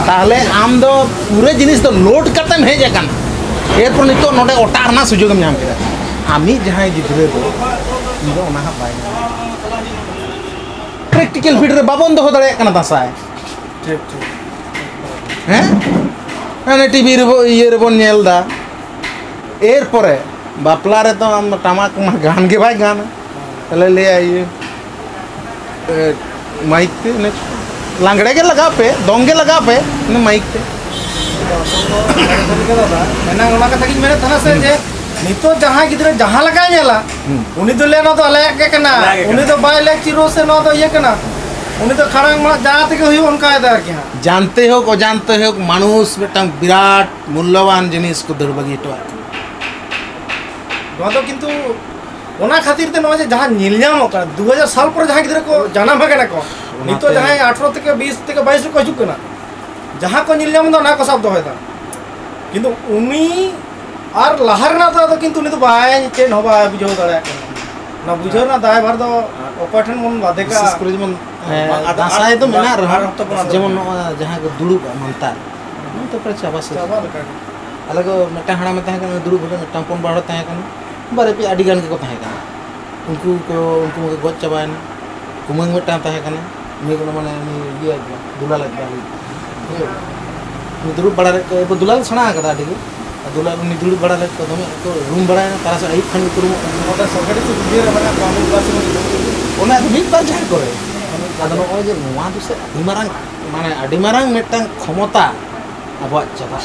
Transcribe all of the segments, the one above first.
ताहले आम दो पूरे जिनिस दो लोड कतम हेज अकन एरपर नितो नोडे ओटा रना सुजोगम नाम केदा आमी जहां गिद्रे दो इदो ओना हा बाय प्रैक्टिकल फील्ड रे बाबन दो दड़े कना दासाय ठीक ठीक हैं अने टीवी रे ये रे बोन नेल दा एरपरे बापला रे तो आम टमाक मा गान के भाई गान तले ले आइए माइक पे ने लांगड़े के लगा पे दोंगे लगा पे ने माइक पे मैंने ओना कथा कि मेरे थाना से जे नितो जहां गिद्रे जहां लगा नेला उनी तो लेना तो अलग के कना उनी तो बाय लेक चिरो से न तो ये कना उनी तो खड़ांग मा जात के हुई उनका इधर के जानते हो को जानते हो मानुष बेटा विराट मूल्यवान जिनिस को दुर्बगी तो तो किंतु ओना खातिर ते नवा जे जहां नीलजाम का 2000 साल पर जहां गिद्रे को जाना भगना को नितो जहां 18 থেকে 20 থেকে 22 को हिजुक कना जहां को नीलजाम दो ना को सब दोहेदा किंतु उनी आर लहर ना तो किंतु उनी तो बाय चेन होबा बुझो दड़ा ना बुझो ना दाय भर दो ओपठन मन बादे का विशेष करे जमन दासाय तो मेना रह जेमन जहां को दुड़ुब मनता तो पर चाबा से अलग मेटा हड़ा में तहे दुड़ुब मेटा पन बाड़ तहे कन बारे पे आडी गान के को तहे कन उनको गज चाबायन कुमंग मेटा तहे कन मी को माने ये दुला लगबा मी दुड़ुब बड़ा रे दुला सणा कदा आडी दुला उनी दुड़ुब बड़ा ले तो दमे तो रूम बड़ा तारा से आई खन तुरु ओटा सरकारी से दिए रे माने कानून पास ओना मिट बार जाय करे आदो नय जे नोवा दुसे आडी मारांग मेटा क्षमता आबो चाबा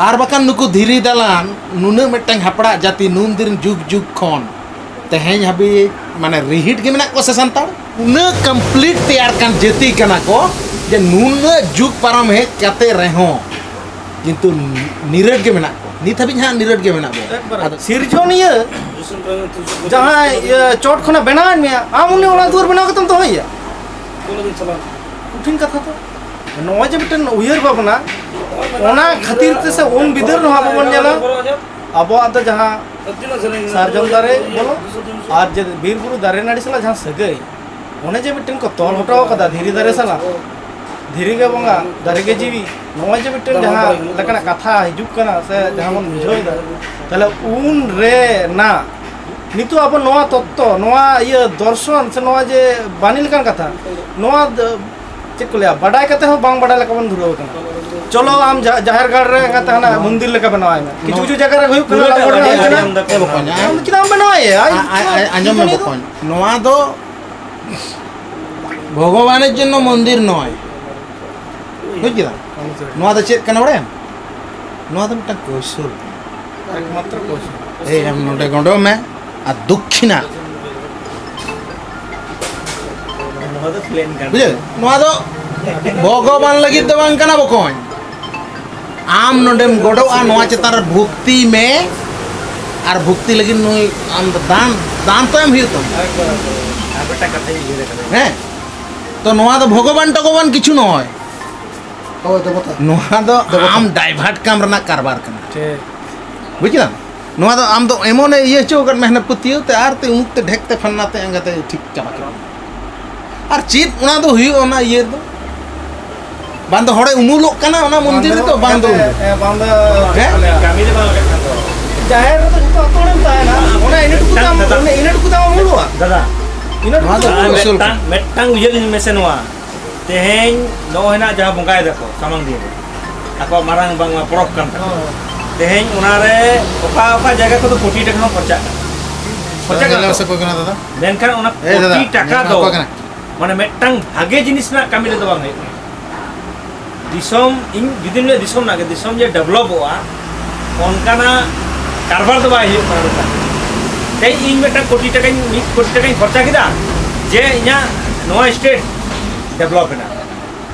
आर बाकान नुकु धीरी दालान नुने मेटांग हापड़ा जाति नुन दिन जुग जुग खन तेहें हाबी माने रिहिट के मेना को से संताड़ उन कंप्लीट तैयार कान जेती कना को जे नुन जुग पारम हे काते रहो किंतु निरट के मेना को नित हाबी हां निरट के मेना बो सिरजोनिया जहां चोट खना बनान में आम उन्हें ओला दूर बना के तुम तो होइया कठिन कथा तो नवा जे बिटन उयर बाबना ओना खातिर ते से ओन बिदर न हाबो बन जाला अबो आद जहां सारजम दारे बोलो आज जे बीर बुरु दारे नाड़ी सला जहां सगई ओने जे बिटन को तोल हटाओ कदा धीरी दारे सला धीरी के बंगा दारे के जीवी नवा जे बिटन जहां लकना कथा हिजुक कना से जहां मन बुझोय दा तले उन रे ना नितो अब नवा तत्व नवा ये दर्शन से नवा जे बानी लकन कथा नवा चेक लिया बड़ाई कते हो बांग बड़ा लका बन धुरो कना चलो आम जाहिर गाड़ रे कते ना मंदिर लका बनावाय में किछु किछु जगह रे होय कना हम किदा बनावाय आंजम में बकन नोआ दो भगवाনের জন্য मंदिर नय बुझिदा नोआ दो चेक कना बड़े नोआ दो मटा कौशल एकमात्र कौशल ए हम नोडे गंडो में आ दक्षिणा बुझे नोआ दो भगवान लगी तो बांग कना बकन आम नोडेम गडो आ नोआ चेतार भक्ति में आर भक्ति लगी नोई आम दान दान तो एम हितो बेटा कथा ये हैं तो नोआ दो भगवान किछु नय ओ तो बता नोआ दो आम डाइवर्ट काम रना कारबार कना ठीक बुझला नोआ दो आम दो एमोने ये चोकर मेहनत पुतियो ते आर ते उमुक ते ढेकते फन्नाते अंगते ठीक चाबा के और चीत उना दो हुई ओना ये दो बांधो हड़े उमुलोक कना ओना मंदिर तो बांधो बांधो कमी दे बांधो तो जाहिर तो तो तोड़म ताय ना ओना इनेट कुदा मुलुआ दादा इनेट मेटang ujar ni mesenwa teheng no hena jaha bongkai dako samang dia ako marang bang porok kan teheng unare oka jaga ko to koti taka खर्चा खर्चा से कोई कना दादा मेनखान ओना कोटी टाका दो माने मेटang भागे जिनिस ना कमी ले दो बांग दिसम इन जुदिन ले दिसम ना के दिसम जे डेवलप होआ ओनकाना कारबार दो बाय हियो पारता ते इन मेटा कोटी टाका खर्चा किदा जे इना नोआ स्टेट डेवलप ना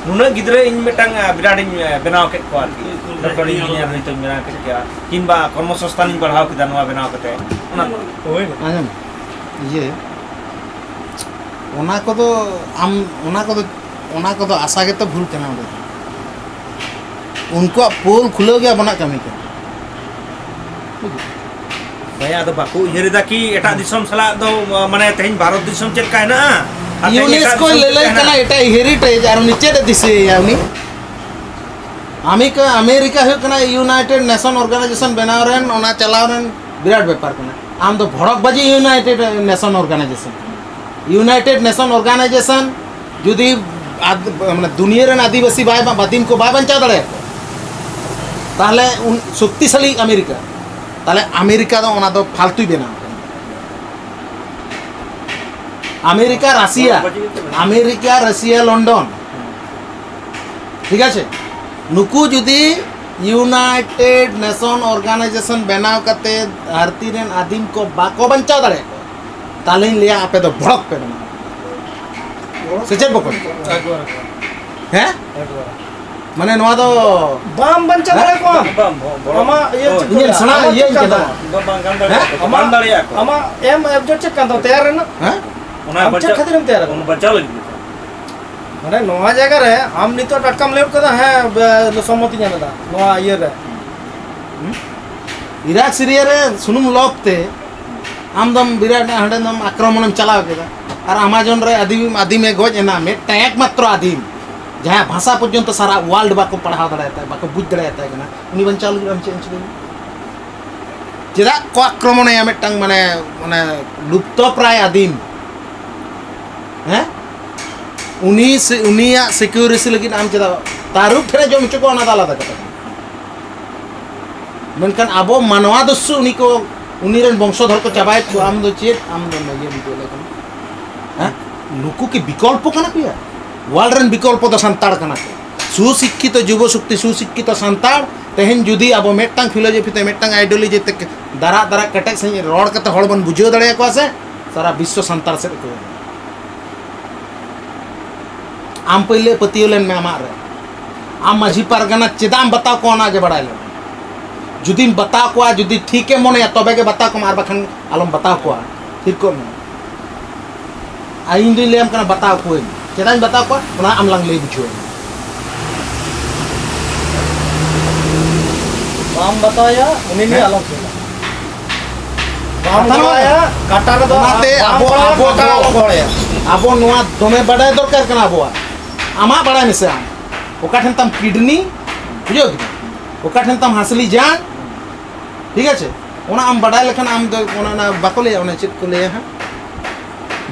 नुना गिदरे इन मेटांग बिराट बनाव के को आरकी डॉक्टर इंजीनियर नि तो मेरा के क्या किनबा कर्मसंस्थान इन बढ़ाव किदा नोआ बनाव कते ओना होय आजम ये ओना को तो आम ओना को तो आशा के तो भूल कना उनको पोल खुलो गया बना कमी के भैया तो बाकू उयहरिदा कि एटा दिसम सला दो माने तेहिन भारत दिसम चेक का है ना यूनेस्को लेले कना एटा हेरिटेज आर नीचे दे दिसे यानी अमेरिका हो कना यूनाइटेड नेशन ऑर्गेनाइजेशन बनाव रेन ओना चलाव रेन विराट व्यापार कना आम तो भड़क बाजी यूनाइटेड नेशन ऑर्गेनाइजेशन जुदी माने दुनिया रेन आदिवासी बादिम को बाय बंचा दड़े ताहले उन शक्तिशाली अमेरिका ताहले अमेरिका दो ओना दो फालतू बनाव अमेरिका राशिया लंडन ठीक है नुकू जुदी यूनाइटेड नेशन ऑर्गेनाइजेशन बनाव करते धरती रेन आदिम को बाको बंचा दड़े ताले लिया आपे दो भड़क पे बना सेचेत बको हैं माने नवा दो बाम बंचा दड़े को अमा ये सना ये केदा बाम दड़िया को अमा एम एब्जेक्ट चेक कांदो तैयार है ना हैं ओना बच्चा खातिर हम तैयार ओना बच्चा लगी माने नवा जगह रे हम नितो टटकम लेव कदा है सम्मति जाना नवा ये रे इराक सीरिया रे सुनुम लोकते आमदम विराट हंडम आक्रमण चलाव केदा और अमेजन रे आदिम गज एना में टैक मात्र आदिम जहां भाषा पर्यंत सारा वर्ल्ड बाको पढ़ाव दड़ाता है बाको बुझ दड़ाता है कना उनी बंचाव लगी हम चेंज करी चेदा को आक्रमण या मेटंग माने माने लुप्त प्राय आदिम हैं उनिया सिक्योरिटी लगी आम चेदा तारुक ठेरे जम चुको ओना दाला दा मेनकान आबो मानवा दस्सु उनी को उनी रेन वंशधर को चाबाय को आम दो चेत आम दो ये बिको लेकन हैं नुकु के विकल्प कना पिया वर्ल्ड रेन विकल्प दो संताड़ कना सुशिक्षित युव शक्ति सुशिक्षित संताड़ तेहन जुदी आबो मेटंग फिलोसफी ते मेटंग आइडियोलॉजी ते दारा दारा कटे से रोड कते हड़ बन बुझो दड़े को से सारा विश्व संताड़ से को आम पहले पतियोलेन में आमार रे आम माझी पारगाना चेदाम बताओ को आगे बढ़ाई ले जुदी बताओ को जुदी ठीक है मने तबे के बताओ को मार बखन आलम बताओ को ठीक को आइन दिन लेम कना बताओ को चेदाम बताओ को ओना आमलांग ले बुझो बाम बताया उनी ने आलम के बाम बताया काटा रे दो नाते आबो गोड़े आबो नोआ दमे बड़ाय दरकार कना आबो आमा बड़ा मिसे आम ओका ठन तम किडनी बुझो ओका ठन तम हासली जान ठीक है ओना आम बड़ा लेखन आम दो ओना ना बाको ले ओना चित को ले हां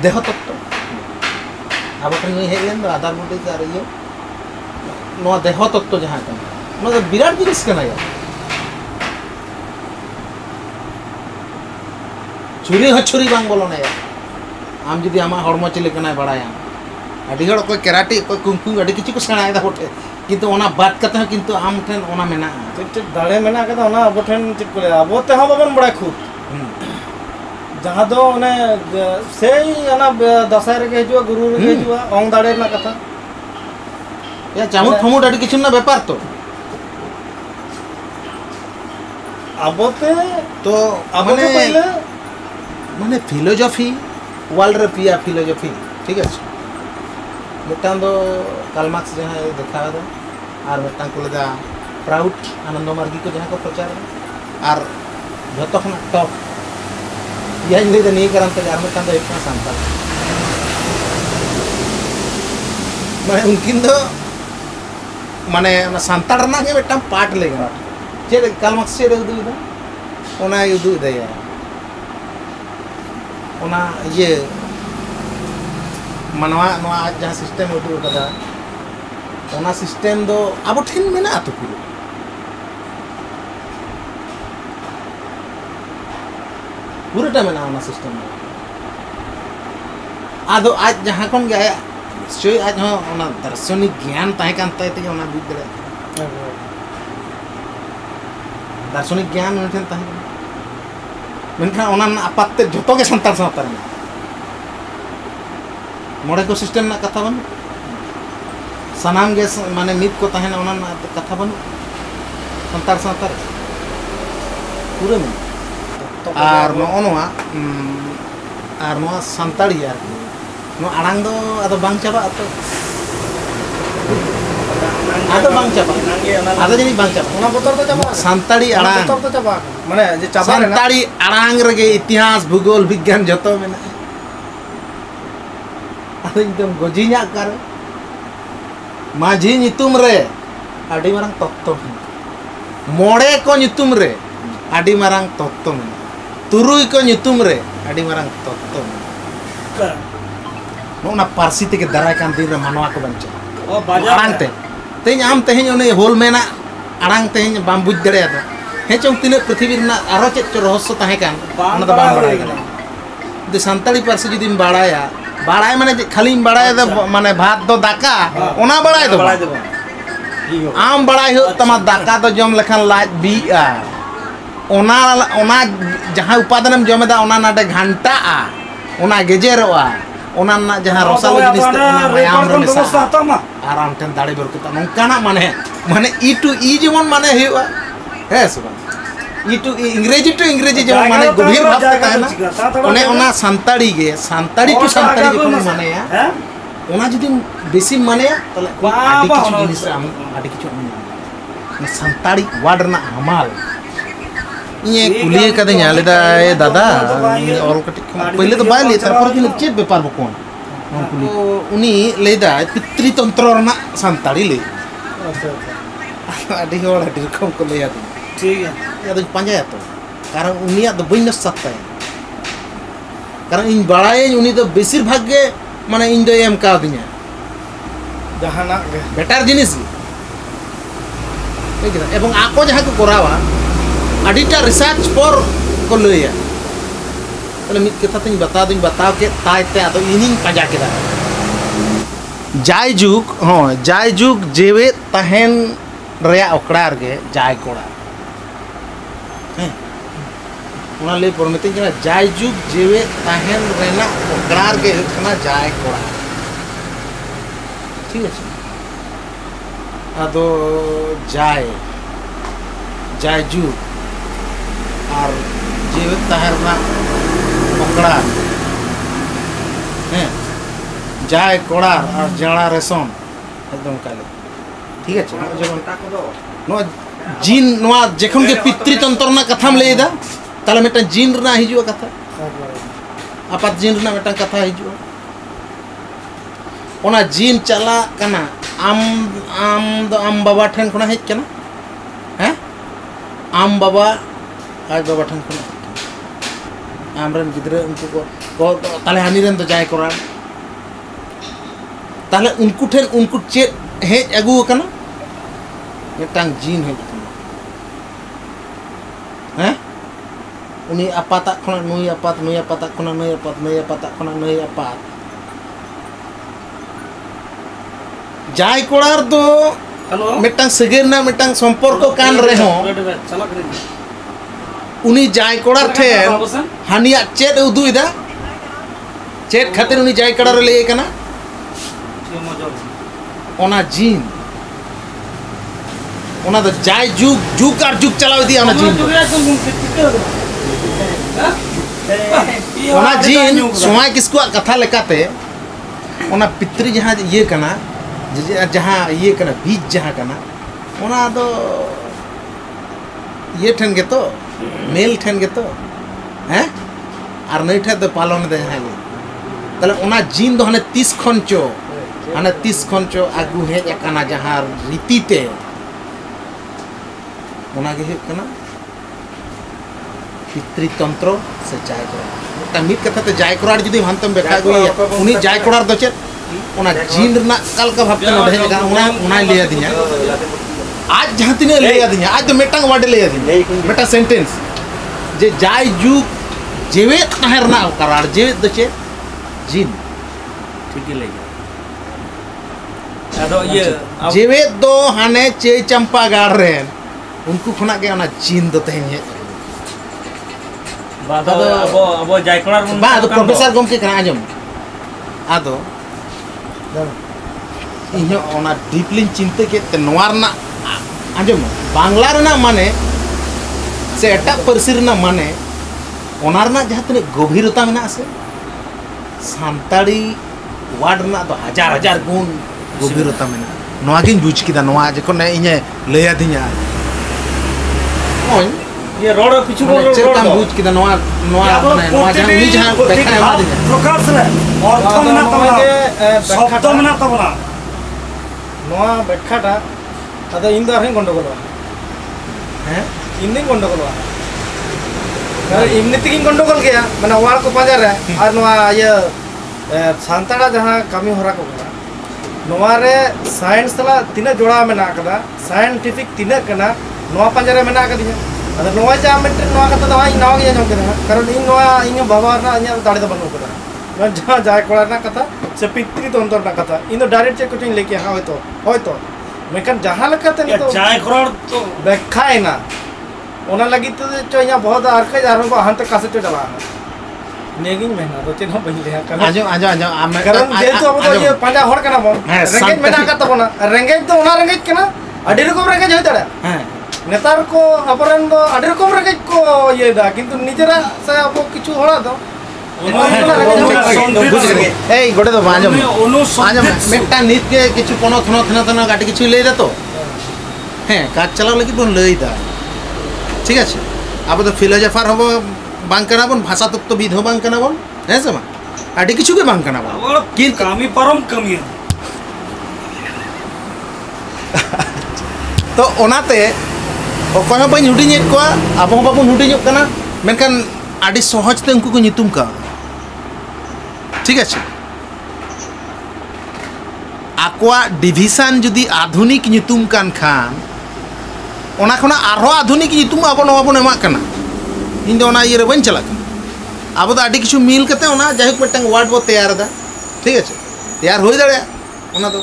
देह तत्व अब अपन हे लेन दो आधार बोटे जा रही है नो देह तत्व जहां का नो विराट जिनिस कना यार छुरी हो छुरी बांग बोलो ना यार आम जुदी आमा हड़मो चले कना बड़ाया अडी हड़ को कराटे को कुंफू अडी किछु को सेणाय दा होटे किंतु ओना बात करते हैं किंतु आम ठेन ओना मेना ठीक दाड़े मेना कदा ओना अब ठेन चित को अब ते हम बबन बड़ा खुद जहां दो ओने सेई ओना दसाय रे के हिजुआ गुरु रे के हिजुआ ओंग दाड़े ना कथा या चामुट फमुट अडी किछु ना व्यापार तो अबते तो अबते पहले माने फिलोसफी वर्ल्ड रे पिया फिलोसफी ठीक है मिटान दो कालमार्क्स जहां देखा दो और मिटान को लगा प्राउड आनंद मार्गी को जहां को प्रचार और जतो खना टॉप यह ले नहीं करन तो यार मिटान दो इतना संताल माने उनकिन दो माने संताड़ ना के मिटान पार्ट लेगा जे कालमार्क्स से उदु दा ओना उदु दा यार ओना ये मनवा नवा जहाँ सिस्टम उदू कदा ओना सिस्टम दो अब ठिन मेना तो पूरा टाइम मेना ओना सिस्टम आदो आज जहाँ कौन गया सोई आज हाँ ओना दार्शनिक ज्ञान ताहे कांता है तो ओना बुझ दे दार्शनिक ज्ञान उन्हें ताहे मेनखा ओना आपातते जोतो के संतार संतार में मोड़े को सिस्टम ना कथा बन सनाम के माने मित को तहना ओना ना कथा बन संतार संतार पूरे में आर नोआ आर नोआ संताड़ी यार नो आड़ांग दो आदो बांग चाबा तो आदो बांग चाबा आदो जनी बांग चाबा ओना बोतर तो चाबा संताड़ी आड़ांग बोतर तो चाबा माने जे चाबा रे संताड़ी आड़ांग रे इतिहास भूगोल विज्ञान जतो में एकदम गोजिnya कर माझी nyutum re adi marang totto मोड़े को nyutum re adi marang totto तुरुई को nyutum re adi marang totto नोना पारसी ते के दाराय कान दिन रे मानवा को बंचा आड़ांग ते तेज आम तेज उन्हें होल मेना आड़ांग तेज बाम बुझ दड़े आता हे चों तीन पृथ्वी रना आरो चेत चो रहस्य ताहे कान ओना तो बाम बड़ाय गले दे संताली पारसी जुदी बाड़ाया बाड़ाय माने खाली बाड़ाय दो माने भात दो दाका ओना बाड़ाय दो आम बाड़ाय हो तमा दाका तो जम लेखान लाज बीआ ओना ओना जहां उपादानम जमेदा ओना नाडे घंटा आ ओना गेजेरोआ ओना ना जहां रसालो जिनिस ते ओना मायाम रे मेसा आराम ठेन दाड़े बरकता नोंकाना माने माने ई टू ई जेमन माने हेवा हे सुबा ई टू इंग्रेजी टू इंग्रेजी जेमन माने गभीर भाव ते ताहेना ओने ओना संताड़ी टू संताड़ी जेमन माने या ओना जदि बेसी माने तले आदि किछु जिनिस आम आदि किछु आम संताड़ी वार्ड रना हमाल ये कुलिए कदे ᱧᱟᱞᱮᱫᱟ ए दादा और कटिक पहले तो बाय ले तारपर दिन चेत व्यापार बकोन कुली उनी लेदा पितृ तंत्र रना संताड़ी ले अच्छा आदि होड़ आदि रकम को ले आदि ठीक है या तो पांजा तो कारण उनिया तो बइन सकता है कारण इन बड़ाए उनी तो बेसिर भाग के माने इन दो एम का दिया जहाना बेटर जिनिस ठीक है एवं आको जहां को करावा अडिटा रिसर्च पर को लैया तले मित कथा तिन बताव के तायते आदो इनिंग पाजा केदा जाय जुग जेवे तहन रेया ओकड़ार गे जाय कोड़ा हैं ओना ले पर मितिन जना जाय जुग जेवे तहन रेना ओकड़ार गे हकना जाय कोड़ा ठीक है आदो जाय जुग और जीवित तहरना पकड़ा हैं जाय कोड़ा और जड़ा रेसम एकदम काले ठीक है जब नो जीन नोआ जेखन के पितृतंत्र ना कथाम लेदा ताले मेटा जीन रना हिजुआ कथा आपात जीन रना मेटा कथा हिजुआ ओना जीन चला कना आम बाबा ठेन खना हेज कना हैं आम बाबा आज बाबा ठन खना आमरन गिद्रे उनको को ताले हानिरन तो जाय कोरा ताले उनको ठेन उनको चेत हेज अगु कना मिटांग जीन हेज कना हैं उनी आपाता खना नुई आपात खना नुई आपात खना नुई आपात जाय कोरार दो मिटांग सगेरना मिटांग संपर्क कान रहे हो उनी जाय कोड़ा थे हानिया चेत उदुइदा चेत खातिर उनी जाय कोड़ा ले कना ओना जीन ओना द जाय जुग चलाव दिया ओना जीन ओना जीन सोया किसको कथा लेकाते ओना पितृ जहां ये कना जहां ये कना बीज जहां कना ओना दो ये ठन के तो मेल ठन के तो हैं और नहीं ठे तो पालन दे हाले तले ओना जीन दो हने 30 खनचो आगु हे एकना जहां रीतिते ओना गे हे कना पितृतंत्र से जाय कोड़ा ता मित कथा ते जाय कोड़ा जदी हमतम बेखा गई उनी जाय कोड़ा दो चेत ओना जीन रना कल का भाबते नोढे जगा ओना लिया दिया आज जहां तिने लिया दिया आज तो मेटांग वाडे लिया दिया मेटा सेंटेंस जे जाय जुग जेवे तहरना करार जेवे दचे जीन ठीक है लेगा आदो ये जेवे दो हाने चे चंपा गाड़ रे उनको खना के ओना जीन दो तहन हे बादो अब जायकोड़ार बादो प्रोफेसर गमके कना आजम आदो इन्हें ओना डीपली चिंता के नोवारना आजम बांग्ला रना माने से एटा परसी रना माने ओनारना जहां तने गभीरता मेना से सांताड़ी वार्ड रना तो हजार गुण गभीरता मेना नोआ गिन बुझ किदा नोआ जखन इने लैया दिया ओय ये रोड पिछु रोड चेक काम बुझ किदा नोआ नोआ माने नोआ जहां उनी जहां व्याख्या एमा दिया प्रकाश रे अर्थ मेना तबना शब्द मेना तबना नोआ व्याख्याटा अदा इन दो आरे गंडगोलवा हैं इन दिन गंडगोलवा इमनी तक गंडगोल गया माने वाल को पाजा रे और नोआ ये सांताड़ा जहां कमी होरा को करा नोआ रे साइंस तला तिना जोड़ा मेना कदा साइंटिफिक तिना कना नोआ पाजा रे मेना कदिया अदा नोआ जा मेटे नोआ कता दवा इन नाव गया जम कारण इन नोआ इन बाबा ना इन दाड़े द बनो कदा मैं जहां जाय कोड़ा ना कथा से पितृ तो अंतर ना कथा इन डायरेक्ट चेक कुछ लेके हां होय तो मेकन जहां लकते नि तो जाय कोड़ा तो व्याख्या है ना ओना लगी तो चो इया बहुत आरके जारो को हंत कासे चो चला नेगिन महीना तो चेन बइन ले आजो कारण जेतु अब तो ये पांजा होड़ कना बन रेंगेज मेना का तबना रेंगेज तो ओना रेंगेज कना अडी रकम रेंगेज होय तड़ा हैं नेतार को अपरन दो अडी रकम रेंगेज को ये दा किंतु निजरा से अब किछु होड़ा दो ए गोटे तो आजो मेटा नीत के किछु कोनो थना गाटी किछु ले दे तो हैं काज चलाव लगी बोन लई दा ठीक है अब तो फिलोजोफार हम बांग कना बन भाषा तत्वविद हो बांग कना बन है से मा आडी किछु के बांग कना बन कि कामी परम कमी तो ओनाते ओकय हो बन हुडिᱧ को अब हम बाबू हुडिᱧ कना मेनखान आडी सहज ते उनको को नितुम का ठीक है आकवा डिविजन जुदी आधुनिक नितुम कान खान ओना खना आरो आधुनिक नितुम अब नवा बन एमा कना इन दो ओना ये रे बन चला अब तो आडी किछु मिल कते ओना जाहिक मिटंग वार्ड बो तैयार दा ठीक है तैयार होई दाड़े ओना तो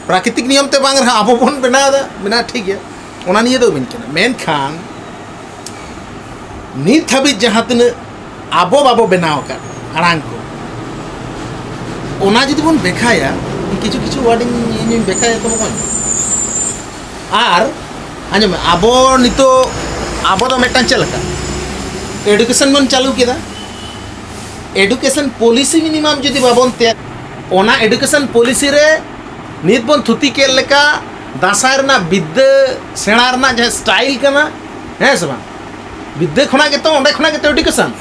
प्राकृतिक नियम ते बांग रहा अब बन बना दा बिना ठीक है ओना निये दो बिन कना मेन खान नित हबि जहां तन आबो बाबो बनाव का आड़ांग को ओना जदि बन बेखाया किछु किछु वार्डिंग इन बेखाया तो कोन आर आजम आबो नितो आबो तो मेटान चलका एडुकेशन मन चालू केदा एडुकेशन पॉलिसी मिनिमम जदि बाबन ते ओना एडुकेशन पॉलिसी रे नित बन थुती के लेका दासाय रना विद्या सेणा रना जे स्टाइल कना है सबा विद्या खना के तो ओंडे खना के तो एडुकेशन